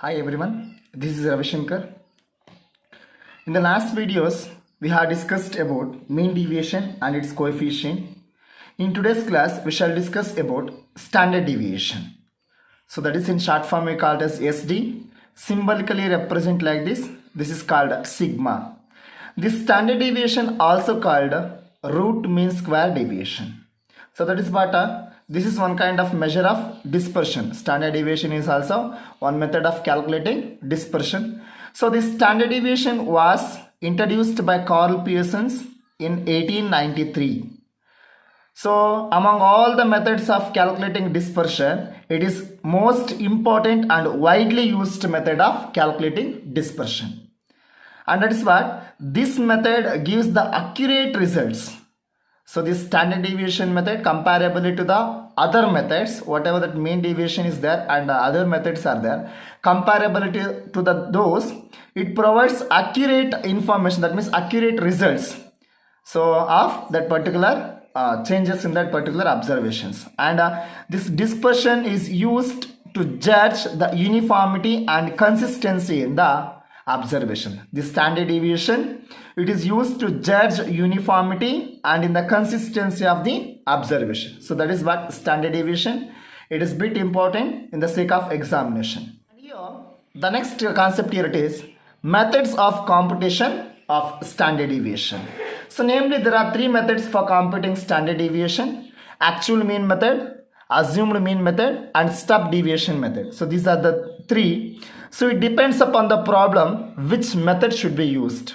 Hi everyone, this is Ravi Shankar. In the last videos, we have discussed about mean deviation and its coefficient. In today's class, we shall discuss about standard deviation. So that is in short form we call it as SD. Symbolically represent like this. This is called sigma. This standard deviation also called root mean square deviation. So that is what this is one kind of measure of dispersion. Standard deviation is also one method of calculating dispersion. So this standard deviation was introduced by Karl Pearson in 1893. So among all the methods of calculating dispersion, it is most important and widely used method of calculating dispersion. And that is what this method gives the accurate results. So this standard deviation method comparably to the other methods, whatever that mean deviation is there and the other methods are there, comparability to those, it provides accurate information, that means accurate results. So of that particular changes in that particular observations, and this dispersion is used to judge the uniformity and consistency in the observation. The standard deviation, it is used to judge uniformity and in the consistency of the observation. So that is what standard deviation. It is bit important in the sake of examination. And here the next concept here it is methods of computation of standard deviation. So namely there are three methods for computing standard deviation: actual mean method, assumed mean method, and stub deviation method. So these are the three. So it depends upon the problem which method should be used.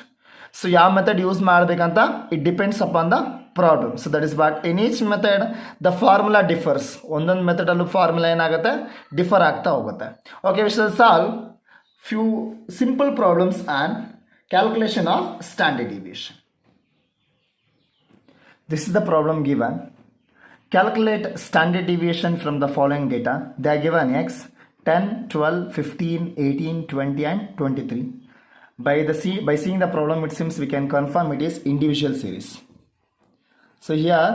So ಯಾವ method use ಮಾಡಬೇಕಂತ it depends upon the problem. So that is what in each method the formula differs. ಒಂದೊಂದು method ಅಲ್ಲೂ formula ಏನಾಗುತ್ತೆ differ ಆಗ್ತಾ ಹೋಗುತ್ತೆ. Okay, we shall solve few simple problems and calculation of standard deviation. This is the problem given. Calculate standard deviation from the following data. They are given x 10, 12, 15, 18, 20 and 23. By seeing the problem, it seems we can confirm it is individual series. So here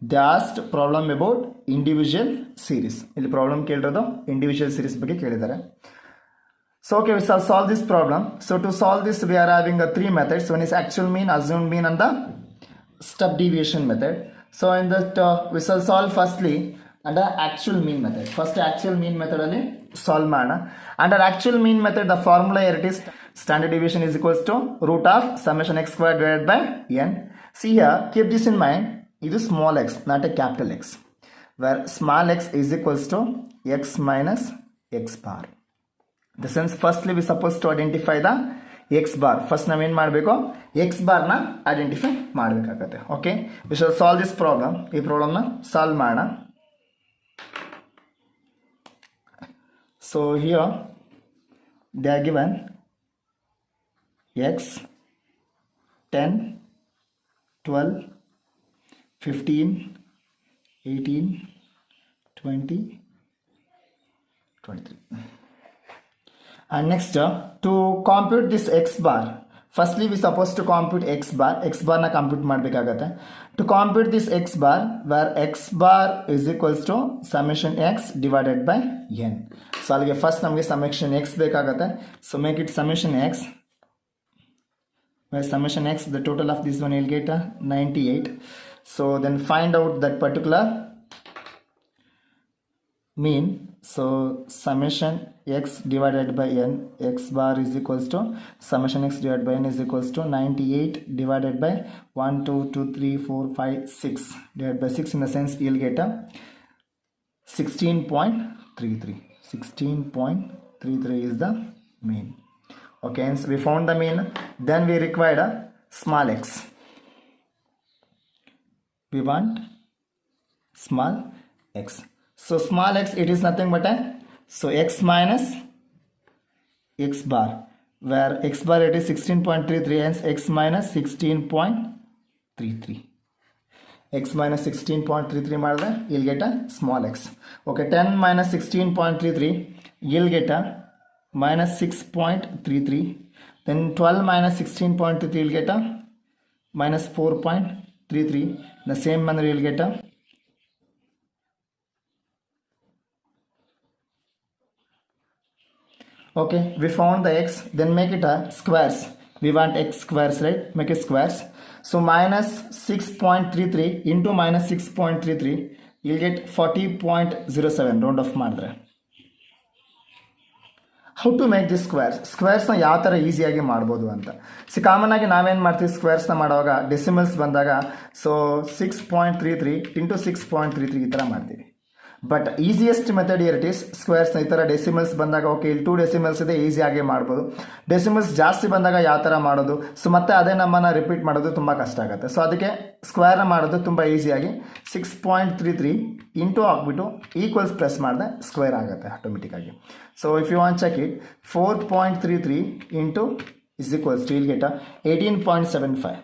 they asked problem about individual series. ಇಲ್ಲಿ problem ಕೇಳಿರೋದು individual series ಬಗ್ಗೆ ಕೇಳಿದ್ದಾರೆ. So okay, we shall solve this problem. So to solve this, we are having three methods. One is actual mean, assumed mean and the stub deviation method. So in that we shall solve firstly under actual mean method. First actual mean method alli solve ಮಾಡೋಣ. Under actual mean method, the formula here it is standard deviation is equals to root of summation x squared divided by n. See here, keep this in mind. It is small x, not a capital X, where small x is equals to x minus x bar. The sense firstly we supposed to identify the x bar. First ನಾವೇನು ಮಾಡಬೇಕು x bar ನ identify ಮಾಡಬೇಕಾಗುತ್ತೆ. Okay, we shall solve this problem. ಈ problem ನ solve ಮಾಡೋಣ. So here they are given x 10, 12, 15, 18, 20, 23. And next to compute this x bar, firstly we supposed to compute x bar na compute ಮಾಡಬೇಕಾಗುತ್ತೆ. To compute this x bar, where x bar is equals to summation x divided by n. So ಅಲ್ಲಿಗೆ first ನಮಗೆ summation x ಬೇಕಾಗುತ್ತೆ. So make it summation x, where summation x, the total of this one will get 98. So then find out that particular mean. So summation x divided by n, x bar is equals to summation x divided by n is equals to 98 divided by 1, 2, 2, 3, 4, 5, 6 divided by 6. In the sense you'll get a 16.33. 16.33 is the mean. Okay, hence we found the mean. Then we required a small x. We want small x. So small x, it is nothing but a x minus x bar, where x bar it is 16.33, hence x minus 16.33. X minus 16.33 ಮಾಡಿದ್ರೆ you'll get a small x. Okay, 10 minus 16.33 you'll get a minus 6.33. Then 12 minus 16.33 you'll get a minus 4.33. The same manner you'll get a Okay, we found the x, then make it a squares. We want x squares, right? Make it squares. So minus 6.33 into minus 6.33, you'll get 40.07 round off ಮಾಡಿದ್ರೆ. How to make this ಸ್ಕ್ವೇರ್ಸ್ನ ಯಾವ ಥರ ಈಸಿಯಾಗಿ ಮಾಡ್ಬೋದು ಅಂತ. Common ಆಗಿ ನಾವೇನು ಮಾಡ್ತೀವಿ ಸ್ಕ್ವೇರ್ಸ್ನ ಮಾಡುವಾಗ ಡೆಸಿಮಲ್ಸ್ ಬಂದಾಗ, ಸೊ 6.33 ಇಂಟು 6.33 ಈ ಥರ ಮಾಡ್ತೀವಿ. But easiest method here it is ಸ್ಕ್ವೇರ್ಸ್ನ ಈ ಥರ ಡೆಸಿಮಲ್ಸ್ ಬಂದಾಗ, ಓಕೆ ಇಲ್ಲಿ 2 ಡೆಸಿಮಲ್ಸ್ ಇದೆ, ಈಸಿಯಾಗಿ ಮಾಡ್ಬೋದು. ಡೆಸಿಮಲ್ಸ್ ಜಾಸ್ತಿ ಬಂದಾಗ ಯಾವ ಥರ ಮಾಡೋದು, ಸೊ ಮತ್ತೆ ಅದೇ ನಮ್ಮನ್ನು ರಿಪೀಟ್ ಮಾಡೋದು ತುಂಬ ಕಷ್ಟ ಆಗುತ್ತೆ. ಸೊ ಅದಕ್ಕೆ ಸ್ಕ್ವೇರ್ನ ಮಾಡೋದು ತುಂಬ ಈಸಿಯಾಗಿ 6.33 ಇಂಟು ಹಾಕ್ಬಿಟ್ಟು ಈಕ್ವಲ್ಸ್ ಪ್ರೆಸ್ ಮಾಡಿದೆ ಸ್ಕ್ವೇರ್ ಆಗುತ್ತೆ ಆಟೋಮೆಟಿಕ್ಕಾಗಿ. So if you want check it, 4.33 into is equals to ಇಲ್ಲಿ ಗೆಟ್ 18.75.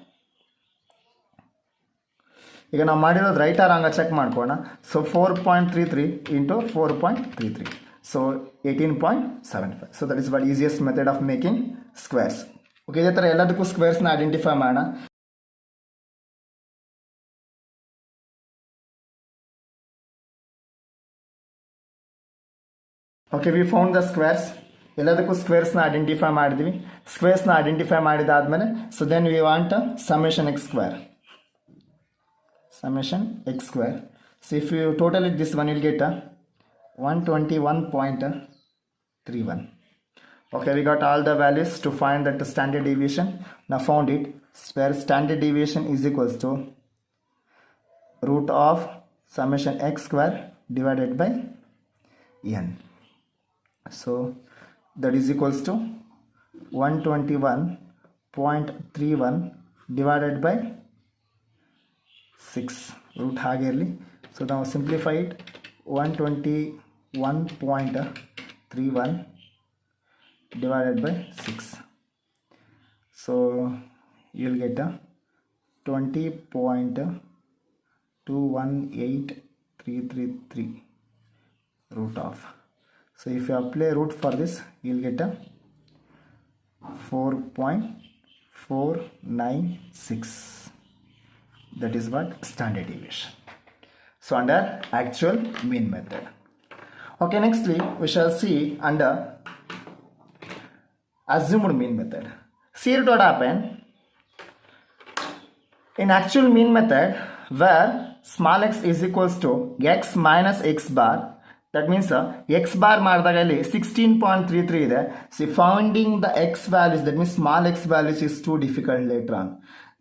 ಈಗ ನಾವು ಮಾಡಿರೋದು ರೈಟ್ ಆರ್ ರಾಂಗ ಚೆಕ್ ಮಾಡ್ಕೋಣ. So 4.33 into 4.33, so 18.75. So that is what easiest method of making squares. Okay, ಇದೇ ಥರ ಎಲ್ಲದಕ್ಕೂ ಸ್ಕ್ವೇರ್ಸ್ನ ಐಡೆಂಟಿಫೈ ಮಾಡೋಣ. Okay, we found the squares. ಎಲ್ಲದಕ್ಕೂ ಸ್ಕ್ವೇರ್ಸ್ನ ಐಡೆಂಟಿಫೈ ಮಾಡಿದ್ವಿ. ಸ್ಕ್ವೇರ್ಸ್ನ ಐಡೆಂಟಿಫೈ ಮಾಡಿದಾದ್ಮೇಲೆ, so then we want summation x square. Summation x square. So if you total it, this one will get 121.31. Okay, we got all the values to find that standard deviation. Now found it, where standard deviation is equals to root of summation x square divided by n. So that is equals to 121.31 divided by 6 root ಹಾಗೆ ಇರಲಿ. So ನಾವು simplify it, 121.31 divided by 6. So you'll get 20.218333 root of. So if you apply root for this, you'll get 4.496. That is what standard deviation. So under actual mean method. Okay, nextly we shall see under assumed mean method. See what happened in actual mean method, where small x is equals to x minus x bar. That means x bar ಮಾಡಿದಾಗ ಇಲ್ಲಿ 16.33 ಇದೆ. See, finding the x values, that means small x values is too difficult later on.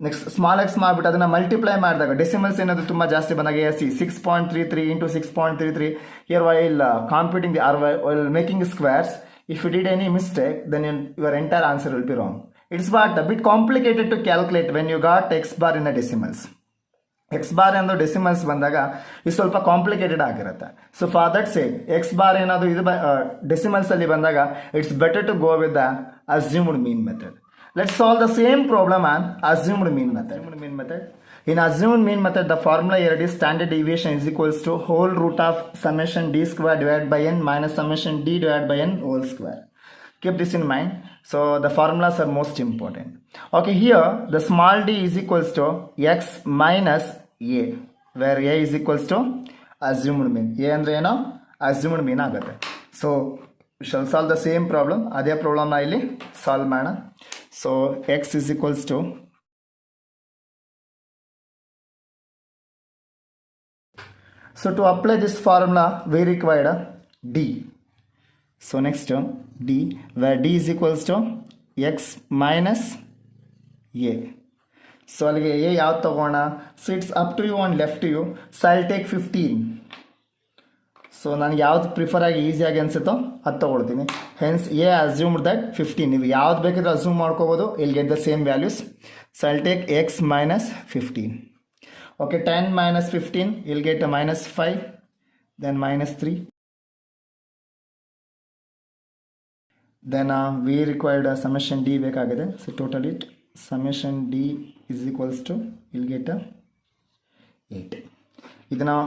Next small X ಮಾಡಿಬಿಟ್ಟು ಅದನ್ನು multiply ಮಾಡಿದಾಗ decimals ಏನಾದರೂ ತುಂಬ ಜಾಸ್ತಿ ಬಂದಾಗ see 6.33 into 6.33 here while computing the R while making squares, if you did any mistake then your entire answer will be wrong. It's but a bit complicated to calculate when you got X bar in a decimals. X bar ಎಂದು decimals ಬಂದಾಗ ಇದು ಸ್ವಲ್ಪ complicated ಆಗಿರುತ್ತೆ. So for that sake X bar ಏನಾದರೂ ಇದು decimals ಅಲ್ಲಿ ಬಂದಾಗ it's better to go with the assumed mean method. Let's solve the same problem on assumed mean method. In assumed mean method, the formula here is standard deviation is equals to whole root of summation d square divided by n minus summation d divided by n whole square. Keep this in mind. So the formulas are most important. Okay, here the small d is equals to x minus a, where a is equals to assumed mean. A andre eno assumed mean agutte. So we shall solve the same problem. Adhe problem na illi solve ಮಾಡೋಣ. So x is equals to so to apply this formula we required d. So next d, where d is equals to x minus a. So ಅಲ್ಲಿಗೆ a ಯಾವ್ದು ತಗೋಣ? So it's up to you and left to you. So I'll take 15. So ನನಗೆ ಯಾವ್ದು prefer ಆಗಿ ಈಸಿಯಾಗಿ ಅನಿಸುತ್ತೋ ಅದು ತೊಗೊಳ್ತೀನಿ. Hence a assumed that 15. ನೀವು ಯಾವ್ದು ಬೇಕಿದ್ರೆ ಅಸ್ಯೂಮ್ ಮಾಡ್ಕೋಬೋದು. I'll get the same values. So I'll take x minus 15. Okay, 10 minus 15 I'll get -5, then -3. Then we required summation d ಬೇಕಾಗಿದೆ. So total it summation d is equals to I'll get 8. ಇದನ್ನು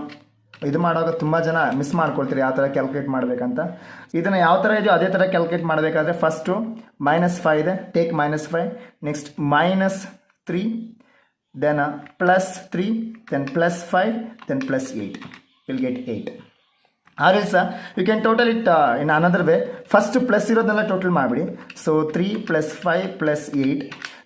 ಇದು ಮಾಡುವಾಗ ತುಂಬ ಜನ miss ಮಾಡ್ಕೊಳ್ತೀರಿ ಯಾವ ಥರ calculate ಮಾಡಬೇಕಂತ. ಇದನ್ನು ಯಾವ ಥರ ಇದೆಯೋ ಅದೇ ಥರ ಕ್ಯಾಲ್ಕುಲೇಟ್ ಮಾಡಬೇಕಾದ್ರೆ ಫಸ್ಟು -5 ಇದೆ, take -5, next -3, then +3, then +5, then +8, will get 8. or else you can total it in another way. First plus ಇರೋದನ್ನೆಲ್ಲ ಟೋಟಲ್ ಮಾಡಿಬಿಡಿ. ಸೊ 3 + 5 + 8,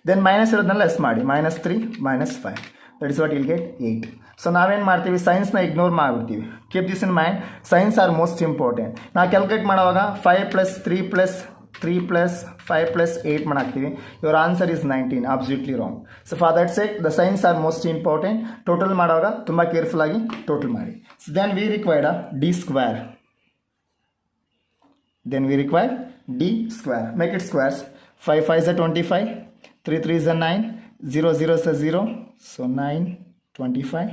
ದೆನ್ ಮೈನಸ್ ಇರೋದನ್ನೆಲ್ಲ ಲೆಸ್ ಮಾಡಿ, -3 - 5, that is what will get 8. So ನಾವೇನು ಮಾಡ್ತೀವಿ, ಸೈನ್ಸ್ನ ignore ಮಾಡಿಬಿಡ್ತೀವಿ. Keep this in mind, signs are most important. ನಾವು calculate ಮಾಡುವಾಗ 5 + 3 + 3 + 5 + 8 ಮಾಡಾಕ್ತೀವಿ. Your answer is 19. Absolutely wrong. So for that sake the signs are most important. Total ಮಾಡುವಾಗ ತುಂಬ careful ಆಗಿ ಟೋಟಲ್ ಮಾಡಿ. So then we required d square. Then we require d square. Make it squares. 5 5s are 25, 3 3s are 9, 0 0s are 0. So 9, 25,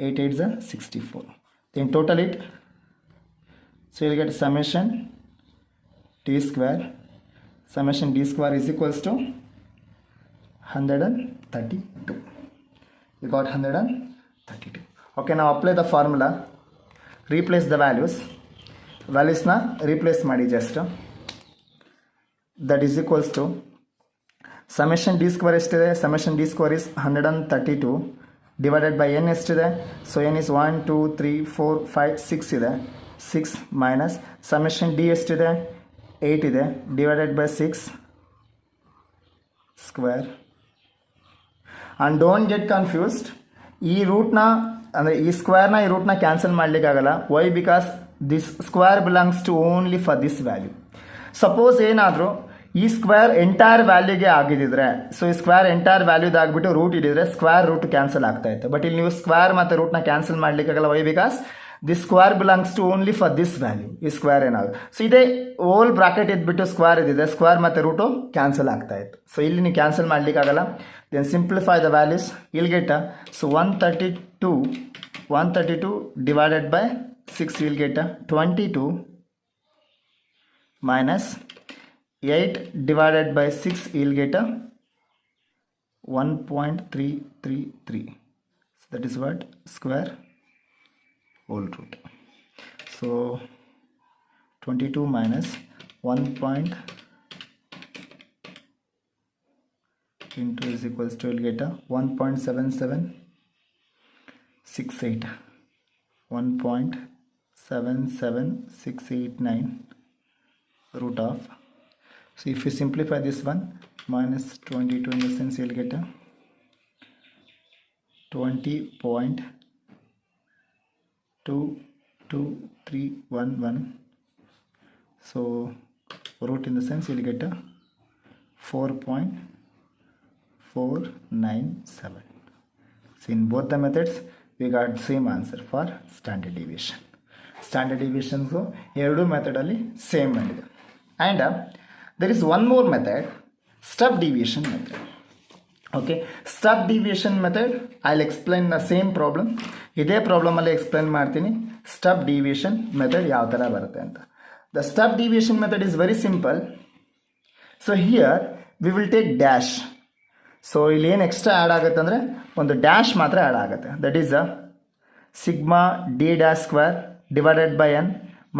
8 8s are 64. Then total it. So you'll get summation d square. Summation d square is equals to 132. You got 132. Okay, now apply the formula. Replace the values. ವ್ಯಾಲ್ಯೂಸ್ನ replace ಮಾಡಿ just. That is equals to summation d square ಎಷ್ಟಿದೆ, summation d square is 132 divided by n ಎಷ್ಟಿದೆ. So n is 1 2 3 4 5 6 ಇದೆ. 6 minus summation D ಎಷ್ಟಿದೆ, 8 ಇದೆ, divided by 6 square. And don't get confused. ಈ ರೂಟ್ನ ಅಂದರೆ ಈ ಸ್ಕ್ವೇರ್ನ ಈ ರೂಟ್ನ ಕ್ಯಾನ್ಸಲ್ ಮಾಡಲಿಕ್ಕಾಗಲ್ಲ. Why? Because this square belongs to only for this value. Suppose ಏನಾದರೂ ಈ ಸ್ಕ್ವೇರ್ ಎಂಟೈರ್ ವ್ಯಾಲ್ಯೂಗೆ ಆಗಿದ್ದಿದ್ರೆ, ಸೊ ಈ ಸ್ಕ್ವೇರ್ ಎಂಟೈರ್ ವ್ಯಾಲ್ಯೂದಾಗ್ಬಿಟ್ಟು ರೂಟ್ ಇಟ್ಟಿದ್ರೆ ಸ್ಕ್ವೇರ್ ರೂಟ್ ಕ್ಯಾನ್ಸಲ್ ಆಗ್ತಾ ಇತ್ತು. ಬಟ್ ಇಲ್ಲಿ ನೀವು ಸ್ಕ್ವೇರ್ ಮತ್ತು ರೂಟ್ನ ಕ್ಯಾನ್ಸಲ್ ಮಾಡಲಿಕ್ಕಾಗಲ್ಲ. Why? Because this square belongs to only for this value. ಈ ಸ್ಕ್ವೇರ್ ಏನಾದ್ರು ಸೊ ಇದೇ ಓಲ್ ಬ್ರಾಕೆಟ್ ಇದ್ಬಿಟ್ಟು ಸ್ಕ್ವೇರ್ ಇದ್ದಿದೆ, ಸ್ಕ್ವೇರ್ ಮತ್ತು ರೂಟು ಕ್ಯಾನ್ಸಲ್ ಆಗ್ತಾ ಇತ್ತು. ಸೊ ಇಲ್ಲಿ ನೀವು ಕ್ಯಾನ್ಸಲ್ ಮಾಡಲಿಕ್ಕಾಗಲ್ಲ. Then simplify the values. ಇಲ್ಲಿ get so 132 divided by 6 will get 22 minus 8 divided by 6 will get 1.333. So that is what? Square whole root. So 22 minus 1 into is equals to will get 1.77689 1.77689 root of. So if you simplify this one, minus 22 in the sense you will get 20.22311. So root in the sense you will get 4.497. So in both the methods we got same answer for standard deviation. Standard deviation go ಎರಡು ಮೆಥಡಲ್ಲಿ same ಮಾಡಿದೆ. And there is one more method, step deviation method. Okay, step deviation method I'll explain the same problem. ಇದೇ ಪ್ರಾಬ್ಲಮಲ್ಲಿ explain ಮಾಡ್ತೀನಿ step deviation method ಯಾವ ಥರ ಬರುತ್ತೆ ಅಂತ. The step deviation method is very simple. So here we will take dash. So ಇಲ್ಲಿ ಏನು extra add ಆಗುತ್ತೆ ಅಂದರೆ ಒಂದು ಡ್ಯಾಶ್ ಮಾತ್ರ ಆ್ಯಡ್ ಆಗುತ್ತೆ. That is sigma D dash square divided by N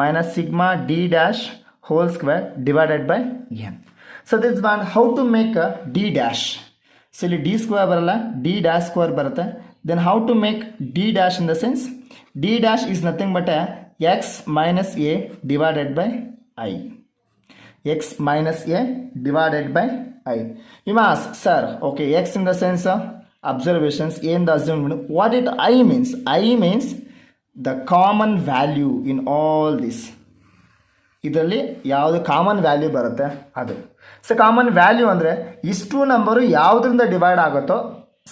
minus sigma D dash whole square divided by n. So this one how to make a d dash. So ಇಲ್ಲಿ d square ಬರಲ್ಲ, d dash square ಬರುತ್ತೆ. Then how to make d dash in the sense d dash is nothing but a x minus a divided by I. X minus a divided by I. You must ask, sir, okay, x in the sense of observations, a in the assumed. What it I means? I means the common value in all this. ಇದರಲ್ಲಿ ಯಾವುದು common value ಬರುತ್ತೆ ಅದು. So common value ಅಂದರೆ ಇಷ್ಟು number ಯಾವುದರಿಂದ divide ಆಗುತ್ತೋ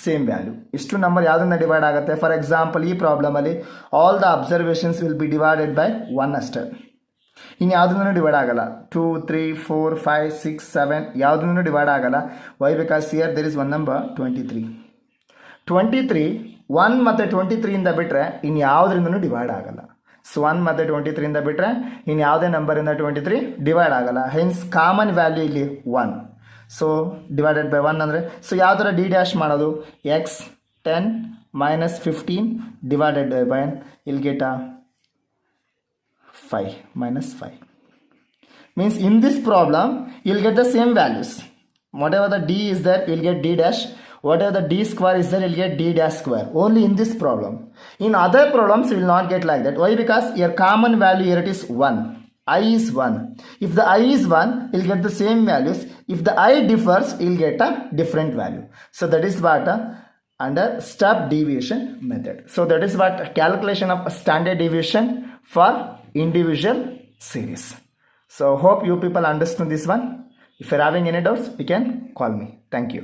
same value. ಇಷ್ಟು number ಯಾವುದರಿಂದ ಡಿವೈಡ್ ಆಗುತ್ತೆ. ಫಾರ್ ಎಕ್ಸಾಂಪಲ್ ಈ ಪ್ರಾಬ್ಲಮಲ್ಲಿ all the observations will be divided by 1 ಅಷ್ಟೇ. ಇನ್ನು ಯಾವುದನ್ನು ಡಿವೈಡ್ ಆಗಲ್ಲ. 2 3 4 5 6 7 ಯಾವುದನ್ನು ಡಿವೈಡ್ ಆಗಲ್ಲ. Why? Because here there is one number 23. 1 ಮತ್ತು 23ಇಂದ ಬಿಟ್ಟರೆ ಇನ್ನು ಯಾವುದರಿಂದನೂ ಡಿವೈಡ್ ಆಗಲ್ಲ. ಸೊ 1 ಮತ್ತು 23ಇಂದ ಬಿಟ್ಟರೆ ಇನ್ನು ಯಾವುದೇ ನಂಬರಿಂದ 23 ಡಿವೈಡ್ ಆಗಲ್ಲ. ಹೆನ್ಸ್ ಕಾಮನ್ ವ್ಯಾಲ್ಯೂ ಇಲ್ಲಿ 1. ಸೊ ಡಿವೈಡೆಡ್ ಬೈ 1 ಅಂದರೆ ಸೊ ಯಾವ ಥರ ಡಿ ಡ್ಯಾಶ್ ಮಾಡೋದು. X 10 minus 15 divided by n, you'll get a 5 minus 5. Means in this problem you'll get the same values. Whatever the d is there, you'll get d dash. whatever the d square is there, you'll get d dash square. Only in this problem. In other problems, you will not get like that. Why? Because your common value here it is 1. I is 1. If the I is 1, you'll get the same values. If the I differs, you'll get a different value. So that is what under step deviation method. So that is what calculation of standard deviation for individual series. So hope you people understood this one. If you're having any doubts, you can call me. Thank you.